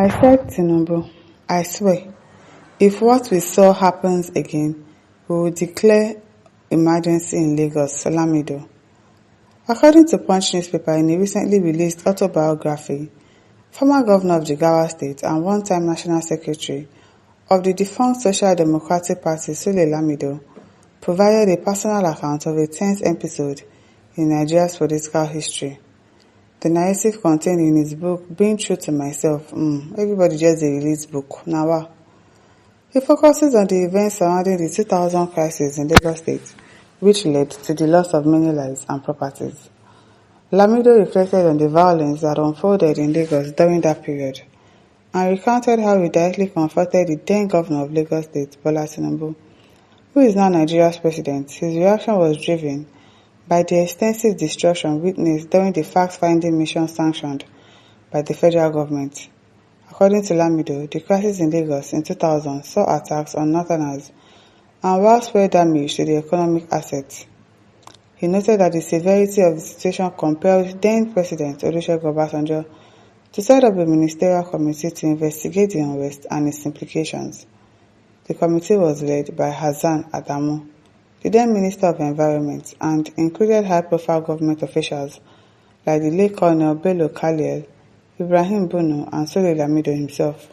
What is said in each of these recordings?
I said, Tinubu, I swear, if what we saw happens again, we will declare emergency in Lagos, Lamido. According to Punch newspaper in a recently released autobiography, former governor of Jigawa State and one-time national secretary of the defunct Social Democratic Party, Sule Lamido, provided a personal account of a tense episode in Nigeria's political history. The narrative contained in his book, Being True to Myself, everybody just a release book, now. He focuses on the events surrounding the 2000 crisis in Lagos State, which led to the loss of many lives and properties. Lamido reflected on the violence that unfolded in Lagos during that period, and recounted how he directly confronted the then governor of Lagos State, Bola Tinubu, who is now Nigeria's president. His reaction was driven by the extensive destruction witnessed during the fact-finding mission sanctioned by the federal government. According to Lamido, the crisis in Lagos in 2000 saw attacks on northerners and widespread damage to the economic assets. He noted that the severity of the situation compelled then-President Olusegun Obasanjo to set up a ministerial committee to investigate the unrest and its implications. The committee was led by Hassan Adamu, the then Minister of Environment, and included high-profile government officials like the late Colonel Bello Kaliel, Ibrahim Bunu, and Sule Lamido himself.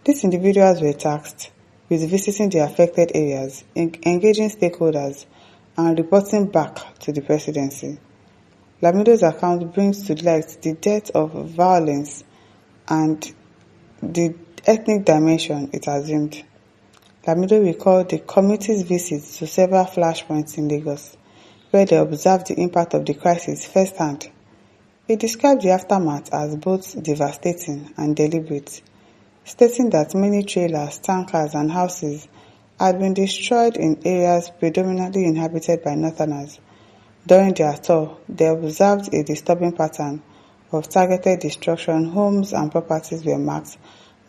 These individuals were tasked with visiting the affected areas, engaging stakeholders, and reporting back to the presidency. Lamido's account brings to light the depth of violence and the ethnic dimension it assumed. Lamido recalled the committee's visits to several flashpoints in Lagos, where they observed the impact of the crisis firsthand. He described the aftermath as both devastating and deliberate, stating that many trailers, tankers, and houses had been destroyed in areas predominantly inhabited by northerners. During their tour, they observed a disturbing pattern of targeted destruction. Homes and properties were marked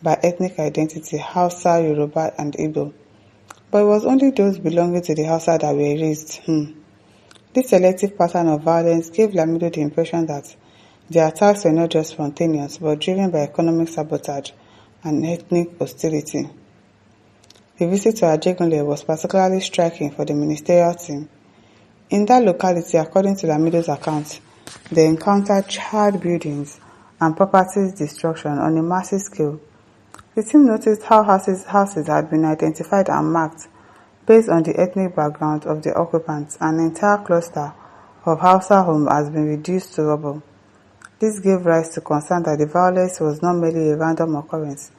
by ethnic identity, Hausa, Yoruba, and Igbo. But it was only those belonging to the Hausa that were erased. This selective pattern of violence gave Lamido the impression that the attacks were not just spontaneous, but driven by economic sabotage and ethnic hostility. The visit to Ajegunle was particularly striking for the ministerial team. In that locality, according to Lamido's account, they encountered charred buildings and property destruction on a massive scale. The team noticed how houses had been identified and marked based on the ethnic background of the occupants. An entire cluster of Hausa homes has been reduced to rubble. This gave rise to concern that the violence was not merely a random occurrence,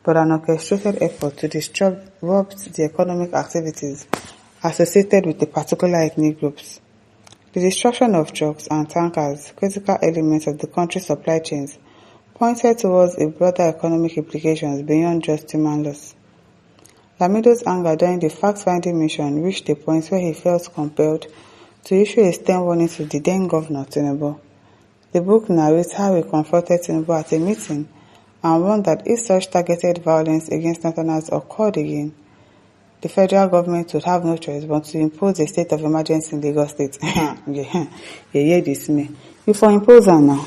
but an orchestrated effort to disrupt the economic activities associated with the particular ethnic groups. The destruction of trucks and tankers, critical elements of the country's supply chains, pointed towards a broader economic implications beyond just human loss. Lamido's anger during the fact-finding mission reached a point where he felt compelled to issue a stern warning to the then governor, Tinubu. The book narrates how he confronted Tinubu at a meeting and warned that if such targeted violence against northerners occurred again, the federal government would have no choice but to impose a state of emergency in Lagos State. You hear this, me? You for impose her now.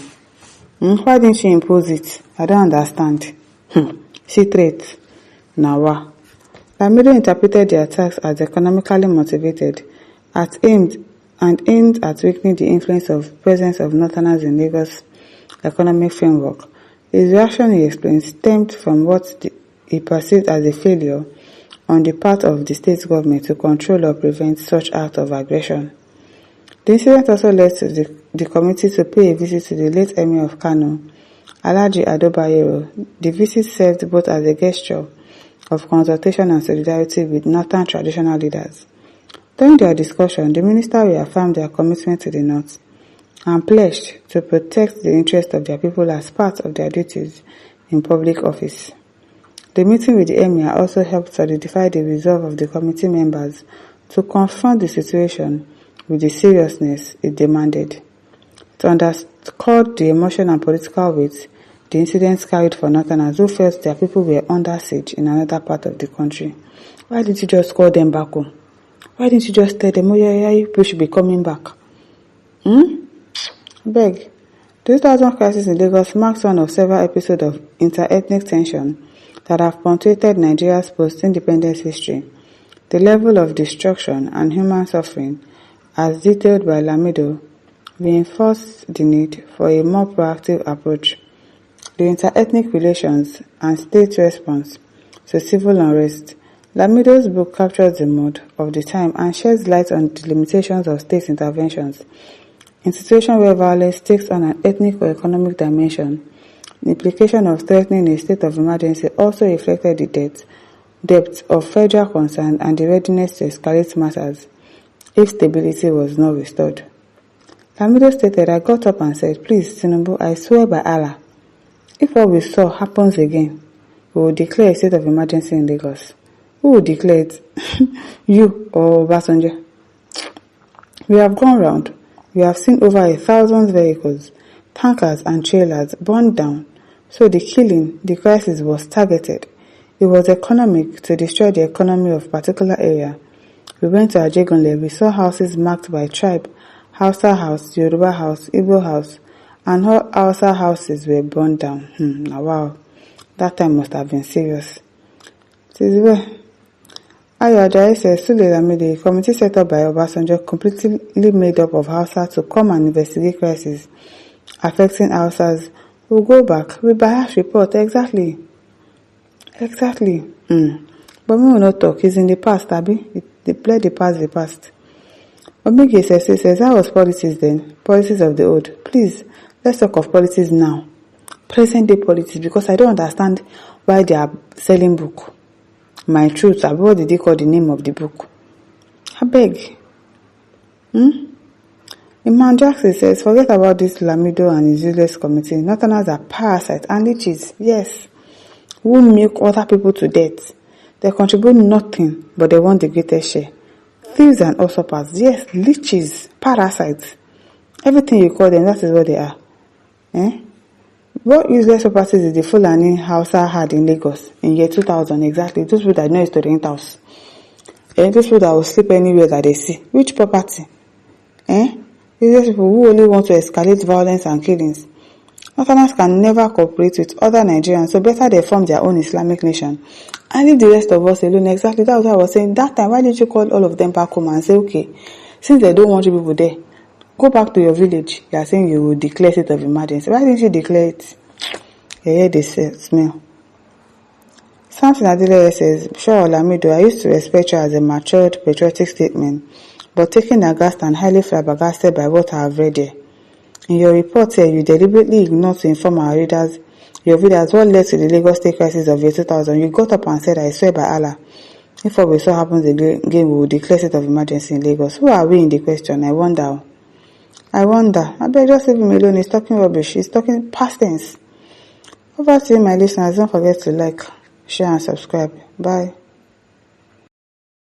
Why didn't she impose it? I don't understand. Secret. Now, Lamido interpreted the attacks as economically motivated, aimed at weakening the influence of presence of northerners in Lagos' economic framework. His reaction, he explained, stemmed from what he perceived as a failure on the part of the state government to control or prevent such acts of aggression. The incident also led to the committee to pay a visit to the late Emir of Kano, Alhaji Ado Bayero. The visit served both as a gesture of consultation and solidarity with northern traditional leaders. During their discussion, the minister reaffirmed their commitment to the north and pledged to protect the interests of their people as part of their duties in public office. The meeting with the Emir also helped solidify the resolve of the committee members to confront the situation with the seriousness it demanded. It underscored the emotional and political weight the incidents carried for northerners who felt their people were under siege in another part of the country. Why didn't you just call them back home? Why didn't you just tell them, you people should be coming back? Beg. The 2000 crisis in Lagos marks one of several episodes of inter-ethnic tension that have punctuated Nigeria's post-independence history. The level of destruction and human suffering, as detailed by Lamido, reinforced the need for a more proactive approach to inter-ethnic relations and state response to civil unrest. Lamido's book captures the mood of the time and sheds light on the limitations of state interventions. In situations where violence takes on an ethnic or economic dimension, the implication of threatening a state of emergency also reflected the depth of federal concern and the readiness to escalate matters if stability was not restored. Lamido stated, "I got up and said, please, Tinubu, I swear by Allah, if what we saw happens again, we will declare a state of emergency in Lagos." Who will declare it? You or Obasanjo? We have gone round. We have seen over 1,000 vehicles, tankers and trailers burned down. So the killing, the crisis was targeted. It was economic, to destroy the economy of a particular area. We went to Ajegunle. We saw houses marked by tribe, Hausa house, Yoruba house, Igbo house, and all Hausa houses were burned down. Wow, that time must have been serious. It is well. Ayo Ajayi says Sule Lamide, a committee set up by Obasanjo completely made up of Hausa to come and investigate crises affecting Hausas. We'll go back. We bias report. Exactly. But we will not talk. It's in the past, Abi. Let the past. Omigi says, that was politics then. Politics of the old. Please, let's talk of politics now. Present day politics, because I don't understand why they are selling book. My Truth, what did they call the name of the book? I beg. Imam Jackson says, forget about this Lamido and his useless committee. Northerners are parasites and leeches, yes, who milk other people to death. They contribute nothing, but they want the greatest share. Thieves and usurpers, yes, leeches, parasites. Everything you call them, that is what they are. What useless properties did the Fulani Hausa had in Lagos in year 2000 exactly? Those people that know is to rent house. Those people that will sleep anywhere that they see. Which property? Useless people who only want to escalate violence and killings. Northerners can never cooperate with other Nigerians, so better they form their own Islamic nation. And leave the rest of us alone. Exactly, that was what I was saying. That time, why did you call all of them back home and say, okay, since they don't want you people there, go back to your village. You are saying you will declare state of emergency. Why didn't you declare it? You hear this smell. Samson Adele says, sure, Lamido, I used to respect you as a matured, patriotic statement, but taken aghast and highly flabbergasted by what I have read here. In your report here, you deliberately ignored to inform your readers what led to the Lagos State crisis of year 2000. You got up and said, I swear by Allah, if what we saw happens again, we will declare state of emergency in Lagos. Who are we in the question? I wonder. I beg, just leave him alone. He's talking rubbish. He's talking past tense. Over to you, my listeners. Don't forget to like, share, and subscribe. Bye.